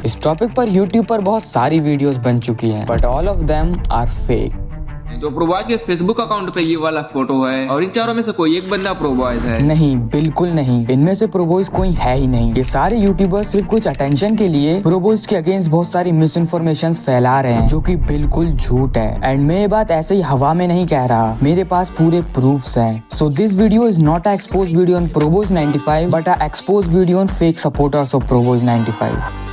इस टॉपिक पर यूट्यूब पर बहुत सारी वीडियोस बन चुकी हैं, but all of them are fake. तो प्रोबॉय के फेसबुक अकाउंट पे ये वाला फोटो है और इन चारों में से कोई एक बंदा प्रोबॉयज है। नहीं, बिल्कुल नहीं, इनमें से प्रोबॉयज कोई है ही नहीं। ये सारे यूट्यूबर्स सिर्फ कुछ अटेंशन के लिए प्रोबॉयज के अगेंस्ट बहुत सारी मिस इन्फॉर्मेशन फैला रहे हैं, जो कि बिल्कुल झूठ है। एंड मैं ये बात ऐसे ही हवा में नहीं कह रहा, मेरे पास पूरे प्रूफ्स हैं। So this video is not a expose video on ProBoyz 95 but a expose video on fake supporters of ProBoyz 95।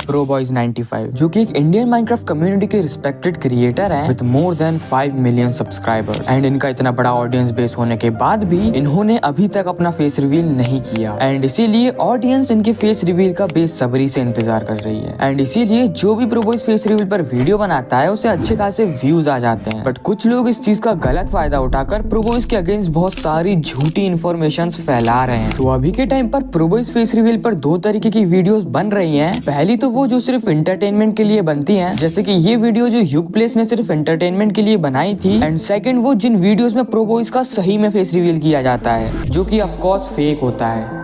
ProBoyz 95 जो कि एक इंडियन माइनक्राफ्ट कम्युनिटी के रिस्पेक्टेड क्रिएटर हैं with more than 5 million subscribers. And इनका इतना बड़ा audience base होने के बाद भी इन्होंने अभी तक अपना फेस रिवील नहीं किया। एंड इसीलिए ऑडियंस इनके फेस रिवील का बेसब्री से इंतजार कर रही है। एंड इसीलिए जो भी प्रोबॉयज फेस रिवील पर वीडियो बनाता है उसे अच्छे खासे व्यूज आ जाते हैं। बट कुछ लोग इस चीज का गलत फायदा उठाकर प्रोबॉयज के अगेंस्ट बहुत सारी झूठी इन्फॉर्मेशन फैला रहे हैं। तो अभी के टाइम पर प्रोबॉयज फेस रिवील पर दो तरीके की वीडियोस बन रही हैं। पहली तो वो जो सिर्फ एंटरटेनमेंट के लिए बनती हैं, जैसे कि ये वीडियो जो ह्यूग प्लेस ने सिर्फ एंटरटेनमेंट के लिए बनाई थी। एंड सेकंड वो जिन वीडियोस में प्रोबॉयज का सही में फेस रिवील किया जाता है, जो कि ऑफ कोर्स फेक होता है।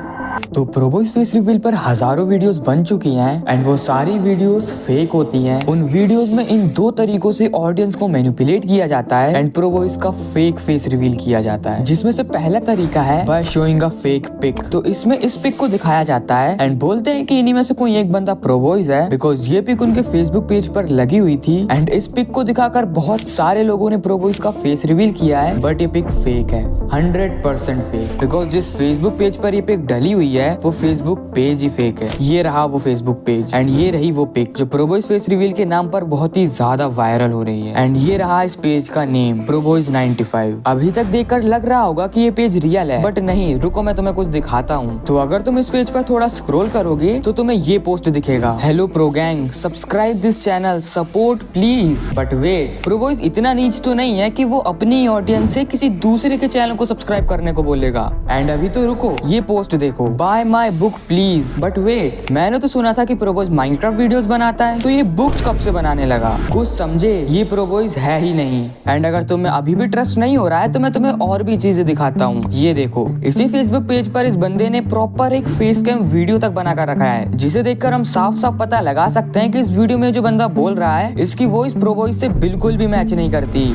तो प्रोबॉयज फेस रिवील पर हजारों वीडियोस बन चुकी हैं एंड वो सारी वीडियोस फेक होती हैं। उन वीडियोस में इन दो तरीकों से ऑडियंस को मैनिपुलेट किया जाता है एंड प्रोबॉयज का फेक फेस रिवील किया जाता है, जिसमें से पहला तरीका है by showing a fake pic. तो इसमें इस पिक को दिखाया जाता है एंड बोलते हैं कि इन्हीं में से कोई एक बंदा प्रोबॉयज है, बिकॉज ये पिक उनके फेसबुक पेज पर लगी हुई थी। एंड इस पिक को दिखाकर बहुत सारे लोगों ने प्रोबॉयज का फेस रिवील किया है, बट ये पिक फेक है, 100% फेक। बिकॉज जिस फेसबुक पेज पर ये पिक डली हुई है वो फेसबुक पेज ही फेक है। ये रहा वो फेसबुक पेज एंड ये रही वो पिक जो प्रोबॉयज फेस रिवील के नाम पर बहुत ही ज्यादा वायरल हो रही है। एंड ये रहा इस पेज का नेम, प्रोबॉयज 95। अभी तक देखकर लग रहा होगा कि ये पेज रियल है, बट नहीं, रुको मैं तुम्हें कुछ दिखाता हूँ। तो अगर तुम इस पेज पर थोड़ा स्क्रॉल करोगे तो तुम्हें ये पोस्ट दिखेगा, hello pro gang, subscribe this channel, support please. But wait, ProBoyz इतना नीच तो नहीं है कि वो अपनी ऑडियंस से किसी दूसरे के चैनल को सब्सक्राइब करने को बोलेगा। एंड अभी तो रुको, ये पोस्ट देखो, buy my book please. But wait, मैंने तो सुना था कि प्रोबॉयज माइनक्राफ्ट वीडियोस बनाता है, तो ये बुक्स कब से बनाने लगा? कुछ समझे, ये प्रोबॉयज है ही नहीं। एंड अगर तुम्हें अभी भी ट्रस्ट नहीं हो रहा है तो मैं तुम्हें और भी चीजें दिखाता हूँ। ये देखो, इसी फेसबुक पेज पर इस बंदे ने प्रॉपर एक फेस कैम वीडियो तक बना कर रखा है, जिसे देखकर हम साफ साफ पता लगा सकते हैं कि इस वीडियो में जो बंदा बोल रहा है इसकी वॉइस प्रोबॉयज से बिल्कुल भी मैच नहीं करती।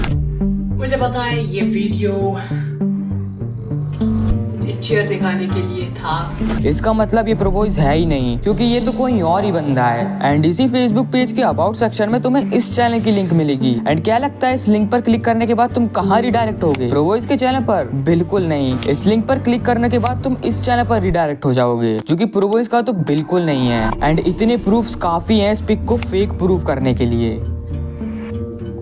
मुझे पता है ये वीडियो चेयर दिखाने के लिए था। इसका मतलब ये प्रोबॉयज है ही नहीं, क्योंकि ये तो कोई और ही बंदा है। एंड इसी फेसबुक पेज के अबाउट सेक्शन में तुम्हें इस चैनल की लिंक मिलेगी। एंड क्या लगता है, इस लिंक पर क्लिक करने के बाद तुम कहाँ रिडायरेक्ट होगे? प्रोबॉयज के चैनल पर? बिल्कुल नहीं। इस लिंक पर क्लिक करने के बाद तुम इस चैनल पर रिडायरेक्ट हो जाओगे, जो कि प्रोबॉयज का तो बिल्कुल नहीं है। एंड इतने प्रूफ्स काफी हैं इस पिक को फेक प्रूफ करने के लिए।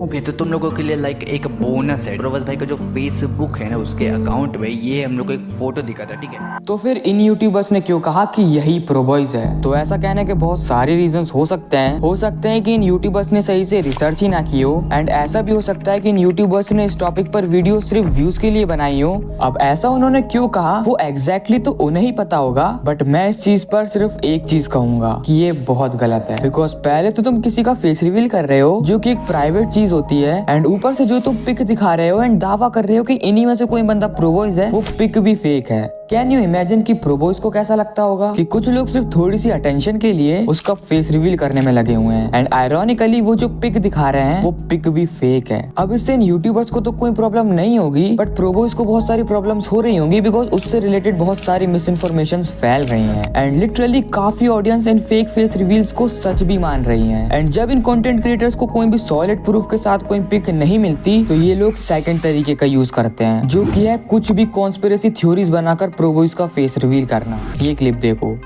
ओके, तो तुम लोगों के लिए लाइक एक बोनस है। प्रोबॉयज भाई का जो फेसबुक है ना, उसके अकाउंट में ये हम लोग को एक फोटो दिखा था, ठीक है? तो फिर इन यूट्यूबर्स ने क्यों कहा कि यही प्रोबॉयज है? तो ऐसा कहने के बहुत सारे रीजंस हो सकते हैं कि इन यूट्यूबर्स ने सही से रिसर्च ही ना की हो। एंड ऐसा भी हो सकता है कि इन यूट्यूबर्स ने इस टॉपिक पर वीडियो सिर्फ व्यूज के लिए बनाई हो। अब ऐसा उन्होंने क्यों कहा वो एग्जैक्टली तो उन्हें ही पता होगा, बट मैं इस चीज पर सिर्फ एक चीज कहूंगा कि ये बहुत गलत है। बिकॉज पहले तो तुम किसी का फेस रिवील कर रहे हो, जो कि एक प्राइवेट चीज होती है, एंड ऊपर से जो तुम पिक दिखा रहे हो एंड दावा कर रहे हो कि इन्हीं में से कोई बंदा प्रोबॉयज है, वो पिक भी फेक है। कैन यू इमेजिन कि प्रोबॉयज को कैसा लगता होगा कि कुछ लोग सिर्फ थोड़ी सी अटेंशन के लिए उसका फेस रिवील करने में लगे हुए हैं। एंड आयरॉनिकली वो जो पिक दिखा रहे हैं वो पिक भी फेक है। अब इससे इन यूट्यूबर्स को तो कोई प्रॉब्लम नहीं होगी, बट प्रोबॉयज को बहुत सारी प्रॉब्लम्स हो रही होंगी, बिकॉज उससे रिलेटेड बहुत सारी मिस इन्फॉर्मेशन फैल रही है। एंड लिटरली काफी audience in fake face reveals को सच भी मान रही है। एंड जब इन कंटेंट क्रिएटर्स को कोई भी सॉलिड प्रूफ के साथ कोई पिक नहीं मिलती, तो ये लोग सेकंड तरीके का यूज करते हैं, जो कि है कुछ भी कॉन्स्पिरेसी थ्योरीज बनाकर प्रोबॉयज का फेस रिवील करना। ये क्लिप देखो।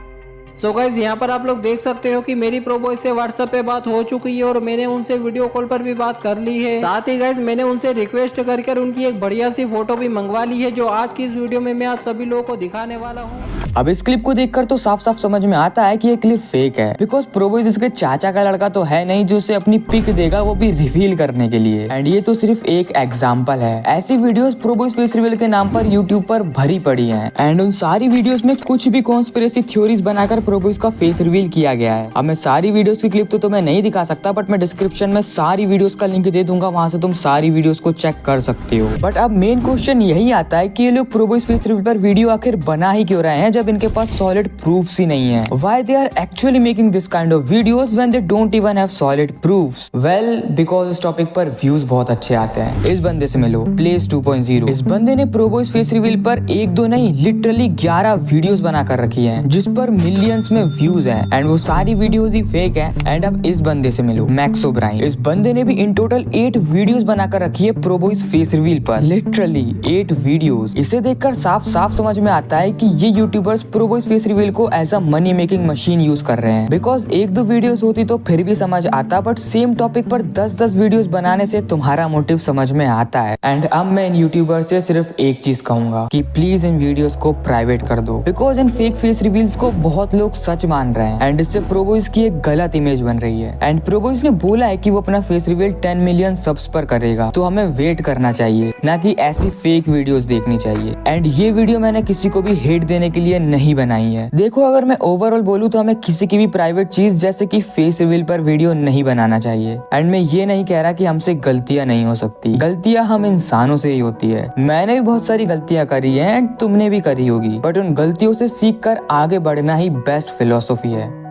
सो गाइज, यहाँ पर आप लोग देख सकते हो कि मेरी प्रोबॉयज से व्हाट्सएप पे बात हो चुकी है और मैंने उनसे वीडियो कॉल पर भी बात कर ली है। साथ ही गाइज मैंने उनसे रिक्वेस्ट कर उनकी एक बढ़िया सी फोटो भी मंगवा ली है, जो आज की इस वीडियो में मैं आप सभी लोगों को दिखाने वाला हूँ। अब इस क्लिप को देखकर तो साफ साफ समझ में आता है कि ये क्लिप फेक है, बिकॉज प्रोबॉयज इसके चाचा का लड़का तो है नहीं जो उसे अपनी पिक देगा, वो भी रिवील करने के लिए। एंड ये तो सिर्फ एक एग्जांपल है। ऐसी वीडियोस प्रोबॉयज फेस रिवील के नाम पर यूट्यूब पर भरी पड़ी हैं। एंड उन सारी वीडियोस में कुछ भी कॉन्स्पिरेसी थ्योरीज बनाकर प्रोबॉयज का फेस रिवील किया गया है। अब मैं सारी वीडियोस की क्लिप तो तुम्हें नहीं दिखा सकता, बट मैं डिस्क्रिप्शन में सारी वीडियोस का लिंक दे दूंगा, वहां से तुम सारी वीडियोस को चेक कर सकते हो। बट अब मेन क्वेश्चन यही आता है कि ये लोग प्रोबॉयज फेस रिवील पर वीडियो आखिर बना ही क्यों रहे हैं जब इनके पास सॉलिड प्रूफ्स ही नहीं है। Why they are actually making this kind of videos when they don't even have solid proofs? Well, because इस टॉपिक पर व्यूज बहुत अच्छे आते हैं। इस बंदे से मिलो, प्लेस 2.0। इस बंदे ने प्रोबॉयज फेस रिवील पर एक दो नहीं लिटरली 11 वीडियोस बनाकर रखी हैं, जिस पर मिलियंस में व्यूज हैं, एंड वो सारी वीडियोस ही फेक हैं। एंड अब इस बंदे से मिलो, मैक्स ओब्राइन। इस बंदे ने भी इन टोटल 8 वीडियोस बनाकर रखी है प्रोबॉयज फेस रिवील पर, लिटरली 8 वीडियोस। इसे देखकर साफ साफ समझ में आता है कि ये यूट्यूबर्स प्रोबॉयज फेस रिवील को as a money making machine use कर रहे हैं। बिकॉज एक दो वीडियोस होती तो फिर भी समझ आता, बट सेम टॉपिक पर 10-10 वीडियोस बनाने से तुम्हारा मोटिव समझ में आता है। एंड अब मैं इन यूट्यूबर से सिर्फ एक चीज कहूंगा कि प्लीज इन वीडियोस को प्राइवेट कर दो, because in fake face reveals को बहुत लोग सच मान रहे हैं, एंड इससे प्रोबॉयज की एक गलत इमेज बन रही है। एंड प्रोबॉयज ने बोला है कि वो अपना फेस रिवील 10 मिलियन सब्स पर करेगा, तो हमें वेट करना चाहिए, ना कि ऐसी फेक वीडियोस देखनी चाहिए। एंड ये वीडियो मैंने किसी को भी हेट देने के लिए नहीं बनाई है। देखो, अगर मैं ओवरऑल बोलूँ तो हमें किसी की भी प्राइवेट चीज जैसे कि फेस रिवील पर वीडियो नहीं बनाना चाहिए। एंड मैं ये नहीं कह रहा कि हमसे गलतियां नहीं हो सकती, गलतियां हम इंसानों से ही होती है। मैंने भी बहुत सारी गलतियां करी है एंड तुमने भी करी होगी, बट उन गलतियों से सीख कर आगे बढ़ना ही बेस्ट फिलोसफी है।